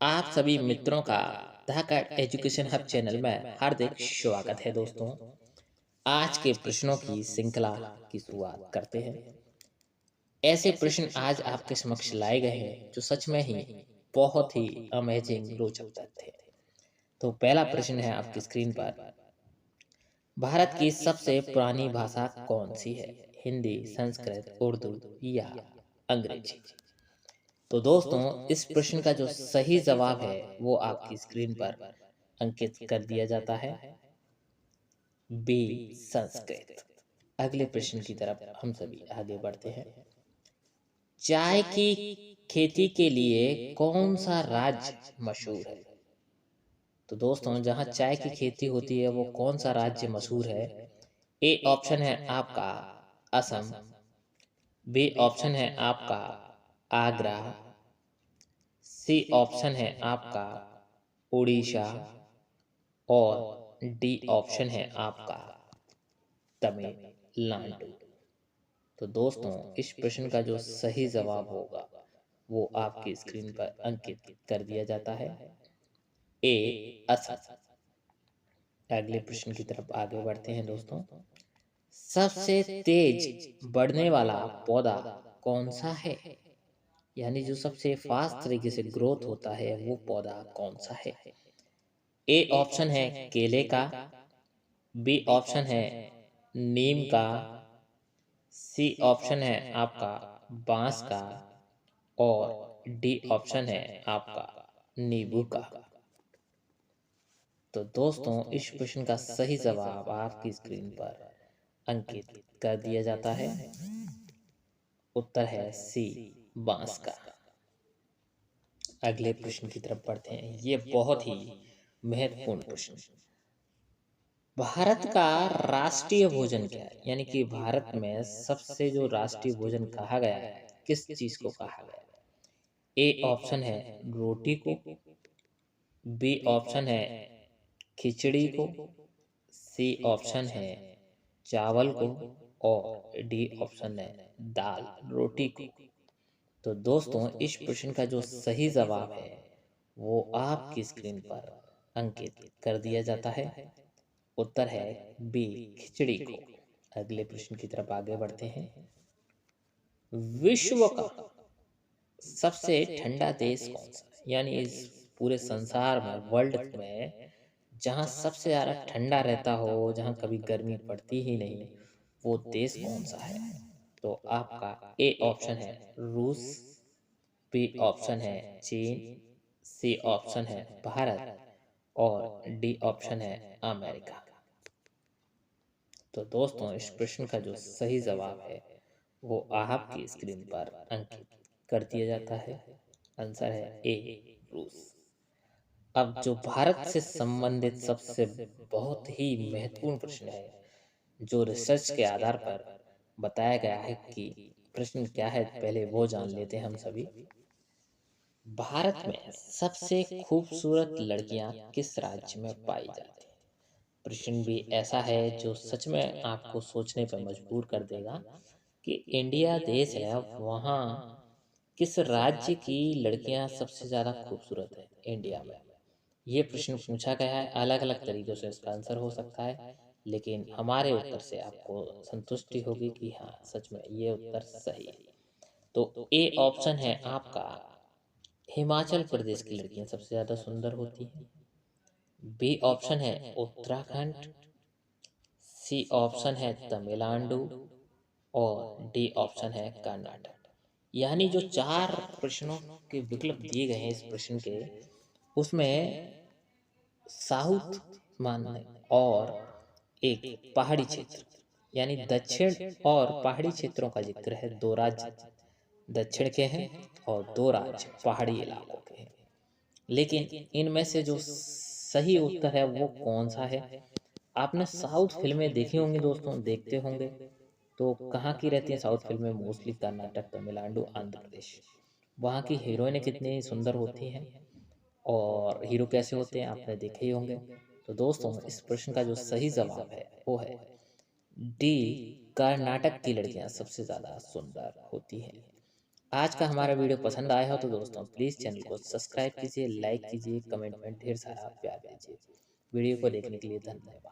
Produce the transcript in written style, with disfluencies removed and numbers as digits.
आप सभी मित्रों का ढाका एजुकेशन हब चैनल में हार्दिक स्वागत है दोस्तों। आज के प्रश्नों की श्रृंखला की शुरुआत करते हैं। ऐसे प्रश्न आज आपके समक्ष लाए गए हैं जो सच में ही बहुत ही अमेजिंग रोचक तथ्य थे। तो पहला प्रश्न है आपकी स्क्रीन पर, भारत की सबसे पुरानी भाषा कौन सी है? हिंदी, संस्कृत, उर्दू या अंग्रेजी? तो दोस्तों, इस प्रश्न का जो सही जवाब है वो आपकी स्क्रीन पर अंकित कर दिया जाता है, बी, संस्कृत। अगले प्रश्न की तरफ हम सभी आगे बढ़ते हैं। चाय की खेती के लिए कौन सा राज्य मशहूर है? तो दोस्तों, जहां चाय की खेती होती है वो कौन सा राज्य मशहूर है? ए ऑप्शन है आपका असम, बी ऑप्शन है आपका आगरा, सी ऑप्शन है आपका उड़ीसा और डी ऑप्शन है आपका तमिलनाडु। तो दोस्तों, इस प्रश्न का जो सही जवाब होगा वो आपकी स्क्रीन पर अंकित कर दिया जाता है, ए असम। अगले प्रश्न की तरफ आगे बढ़ते हैं दोस्तों। सबसे तेज बढ़ने वाला पौधा कौन सा है? यानी जो सबसे फास्ट तरीके से ग्रोथ होता है वो पौधा कौन सा है? ए ऑप्शन है केले का, बी ऑप्शन है नीम का, सी ऑप्शन है आपका बांस का और डी ऑप्शन है आपका नींबू का। तो दोस्तों, इस प्रश्न का सही जवाब आपकी स्क्रीन पर अंकित कर दिया जाता है। उत्तर है सी, बांस का। अगले प्रश्न की तरफ बढ़ते हैं। ये बहुत ही महत्वपूर्ण प्रश्न। भारत का राष्ट्रीय भोजन क्या है? यानी कि भारत में सबसे जो राष्ट्रीय भोजन कहा गया है, किस चीज को कहा गया है? ए ऑप्शन है रोटी को, बी ऑप्शन है खिचड़ी को, सी ऑप्शन है चावल को और डी ऑप्शन है दाल रोटी को। तो दोस्तों, इस प्रश्न का जो सही जवाब है वो आपकी स्क्रीन पर अंकित कर दिया जाता है। उत्तर है बी, खिचड़ी को। अगले प्रश्न की तरफ आगे बढ़ते हैं। विश्व का सबसे ठंडा देश कौन सा है? यानी इस पूरे संसार में, वर्ल्ड में जहां सबसे ज्यादा ठंडा रहता हो, जहां कभी गर्मी पड़ती ही नहीं, वो देश कौन सा है? तो आपका ए ऑप्शन है रूस, बी ऑप्शन है चीन, सी ऑप्शन है भारत और डी ऑप्शन है अमेरिका। तो दोस्तों, इस प्रश्न का जो सही जवाब है वो आपकी स्क्रीन पर अंकित कर दिया जाता है। आंसर है ए, रूस। अब जो भारत से संबंधित सबसे बहुत ही महत्वपूर्ण प्रश्न है, जो रिसर्च के आधार पर बताया गया है कि प्रश्न क्या है, पहले वो जान लेते हैं हम सभी। भारत में सबसे खूबसूरत लड़कियां किस राज्य में पाई जाती हैं? प्रश्न भी ऐसा है जो सच में आपको सोचने पर मजबूर कर देगा कि इंडिया देश है, वहाँ किस राज्य की लड़कियां सबसे ज्यादा खूबसूरत है इंडिया में? ये प्रश्न पूछा गया है। अलग अलग तरीकों से इसका आंसर हो सकता है, लेकिन हमारे उत्तर से आपको संतुष्टि होगी कि हाँ, सच में ये उत्तर सही है। तो ए ऑप्शन है आपका हिमाचल प्रदेश की लड़कियां सबसे ज्यादा सुंदर होती हैं, बी ऑप्शन है उत्तराखंड, सी ऑप्शन है तमिलनाडु और डी ऑप्शन है कर्नाटक। यानी जो चार प्रश्नों के विकल्प दिए गए हैं इस प्रश्न के, उसमें साउथ मानने और एक पहाड़ी क्षेत्र, यानी दक्षिण और पहाड़ी क्षेत्रों का जिक्र है। दो राज्य दक्षिण के हैं और दो राज्य पहाड़ी इलाकों के हैं। लेकिन इनमें से जो सही उत्तर है वो कौन सा है? आपने साउथ फिल्में देखी होंगी दोस्तों, देखते होंगे। तो कहाँ की रहती हैं साउथ फिल्में? मोस्टली कर्नाटक, तमिलनाडु, आंध्र प्रदेश। वहाँ की हीरोइनें कितनी सुंदर होती हैं और हीरो कैसे होते हैं आपने देखे ही होंगे। तो दोस्तों, इस प्रश्न का जो सही जवाब है वो है डी, कर्नाटक की लड़कियां सबसे ज्यादा सुंदर होती हैं। आज का हमारा वीडियो पसंद आया हो तो दोस्तों प्लीज़ चैनल को सब्सक्राइब कीजिए, लाइक कीजिए, कमेंट में ढेर सारा प्यार दीजिए। वीडियो को देखने के लिए धन्यवाद।